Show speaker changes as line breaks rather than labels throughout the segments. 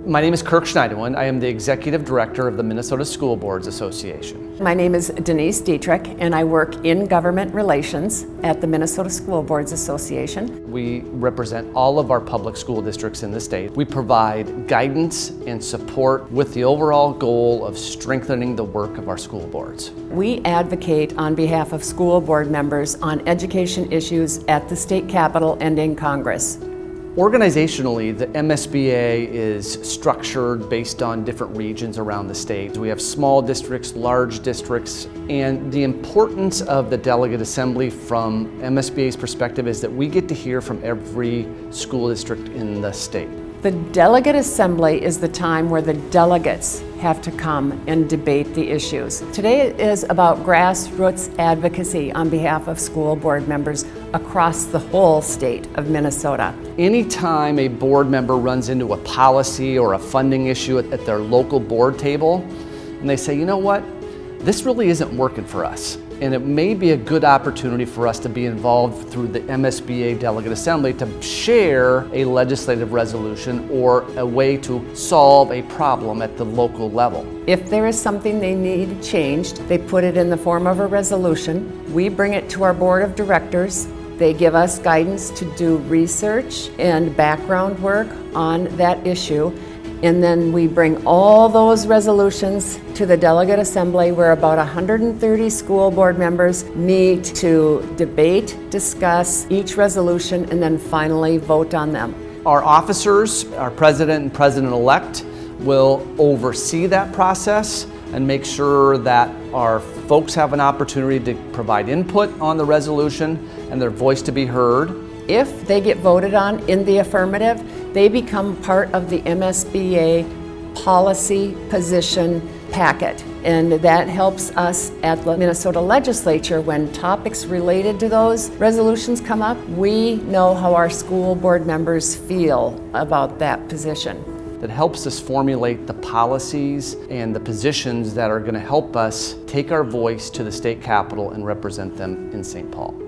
My name is Kirk Schneiderwin. I am the Executive Director of the Minnesota School Boards Association.
My name is Denise Dietrich, and I work in government relations at the Minnesota School Boards Association.
We represent all of our public school districts in the state. We provide guidance and support with the overall goal of strengthening the work of our school boards.
We advocate on behalf of school board members on education issues at the state capitol and in Congress.
Organizationally, the MSBA is structured based on different regions around the state. We have small districts, large districts, and the importance of the delegate assembly from MSBA's perspective is that we get to hear from every school district in the state.
The delegate assembly is the time where the delegates have to come and debate the issues. Today is about grassroots advocacy on behalf of school board members across the whole state of Minnesota.
Anytime a board member runs into a policy or a funding issue at their local board table, and they say, you know what, this really isn't working for us. And it may be a good opportunity for us to be involved through the MSBA Delegate Assembly to share a legislative resolution or a way to solve a problem at the local level.
If there is something they need changed, they put it in the form of a resolution. We bring it to our board of directors. They give us guidance to do research and background work on that issue. And then we bring all those resolutions to the delegate assembly where about 130 school board members meet to debate, discuss each resolution, and then finally vote on them.
Our officers, our president and president-elect, will oversee that process and make sure that our folks have an opportunity to provide input on the resolution and their voice to be heard.
If they get voted on in the affirmative, they become part of the MSBA policy position packet. And that helps us at the Minnesota legislature when topics related to those resolutions come up. We know how our school board members feel about that position.
That helps us formulate the policies and the positions that are going to help us take our voice to the state capitol and represent them in St. Paul.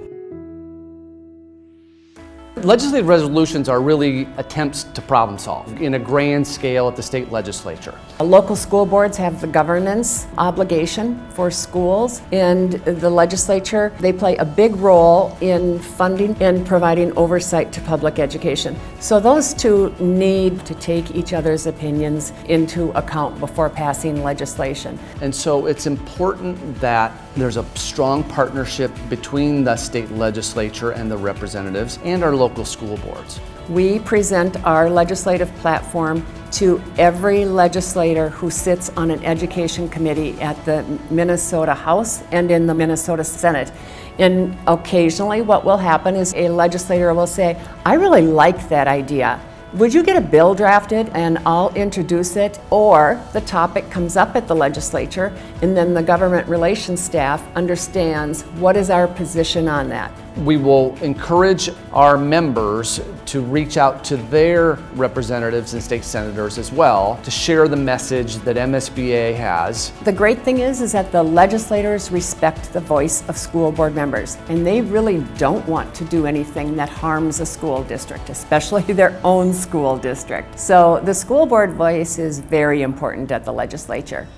Legislative resolutions are really attempts to problem solve in a grand scale at the state legislature.
Local school boards have the governance obligation for schools, and the legislature, they play a big role in funding and providing oversight to public education. So those two need to take each other's opinions into account before passing legislation.
And so it's important that there's a strong partnership between the state legislature and the representatives and our local school boards.
We present our legislative platform to every legislator who sits on an education committee at the Minnesota House and in the Minnesota Senate. And occasionally what will happen is a legislator will say, I really like that idea. Would you get a bill drafted and I'll introduce it? Or the topic comes up at the legislature and then the government relations staff understands what is our position on that.
We will encourage our members to reach out to their representatives and state senators as well to share the message that MSBA has.
The great thing is that the legislators respect the voice of school board members, and they really don't want to do anything that harms a school district, especially their own school district. So the school board voice is very important at the legislature.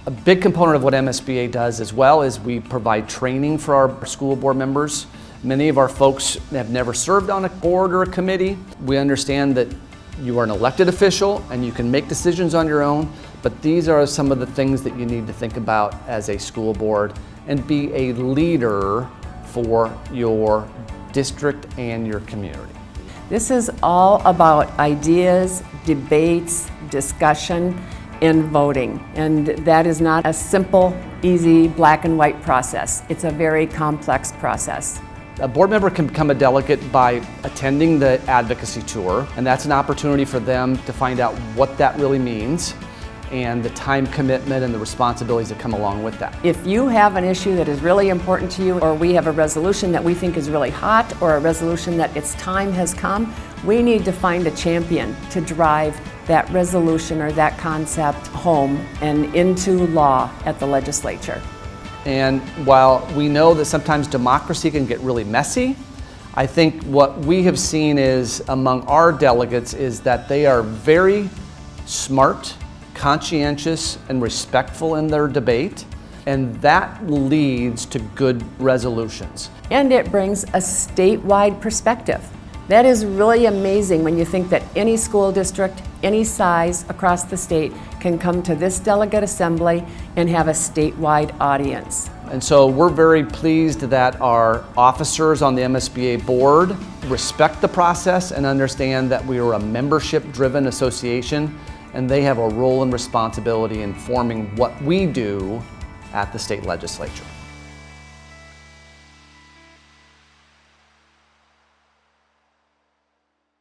A big component of what MSBA does as well is we provide training for our school board members. Many of our folks have never served on a board or a committee. We understand that you are an elected official and you can make decisions on your own, but these are some of the things that you need to think about as a school board and be a leader for your district and your community.
This is all about ideas, debates, discussion, in voting. And that is not a simple, easy, black and white process. It's a very complex process.
A board member can become a delegate by attending the advocacy tour, and that's an opportunity for them to find out what that really means and the time commitment and the responsibilities that come along with that.
If you have an issue that is really important to you, or we have a resolution that we think is really hot, or a resolution that its time has come, we need to find a champion to drive that resolution or that concept home and into law at the legislature.
And while we know that sometimes democracy can get really messy, I think what we have seen is among our delegates is that they are very smart, conscientious, and respectful in their debate, and that leads to good resolutions.
And it brings a statewide perspective. That is really amazing when you think that any school district, any size across the state can come to this delegate assembly and have a statewide audience.
And so we're very pleased that our officers on the MSBA board respect the process and understand that we are a membership-driven association, and they have a role and responsibility in forming what we do at the state legislature.